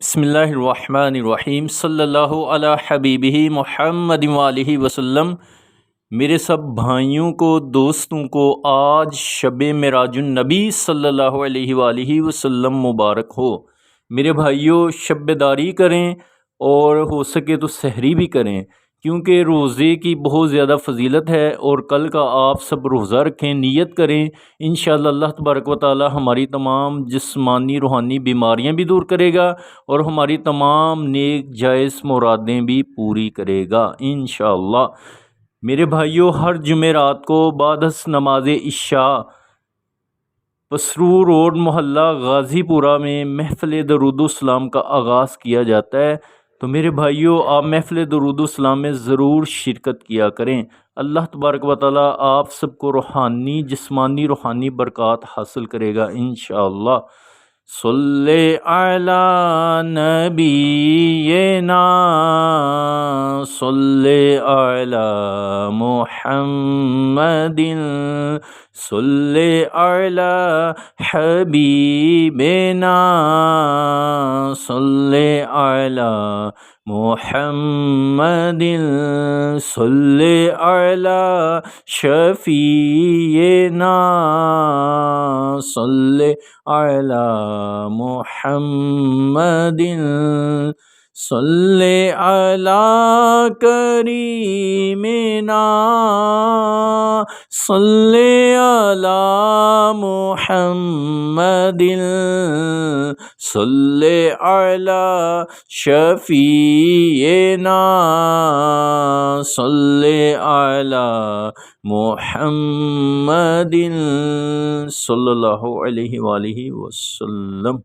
بسم اللہ الرحمن الرحیم صلی اللہ علی حبیبہ محمد وآلہ وسلم۔ میرے سب بھائیوں کو، دوستوں کو آج شب معراج النبی صلی اللہ علیہ وآلہ وسلم مبارک ہو۔ میرے بھائیوں، شب داری کریں اور ہو سکے تو سحری بھی کریں، کیونکہ روزے کی بہت زیادہ فضیلت ہے، اور کل کا آپ سب روزہ رکھیں، نیت کریں۔ انشاءاللہ اللہ تبارک و تعالی ہماری تمام جسمانی روحانی بیماریاں بھی دور کرے گا، اور ہماری تمام نیک جائز مرادیں بھی پوری کرے گا انشاءاللہ۔ میرے بھائیوں، ہر جمعرات کو بعد از نماز عشاء پسرو روڈ محلہ غازی پورہ میں محفل درود و سلام کا آغاز کیا جاتا ہے۔ تو میرے بھائیوں، آپ محفل درود و سلام میں ضرور شرکت کیا کریں۔ اللہ تبارک و تعالی آپ سب کو روحانی جسمانی روحانی برکات حاصل کرے گا انشاءاللہ۔ صلی علی نبینا صلی علی محمد صلی علی حبیبنا صلی علی محمد صلی علی شفیعنا صلی علی محمد صلی علی کریمنا صلی علی محمد صلی علی شفیعنا صلی علی محمد صلی اللہ علیہ وآلہ وسلم۔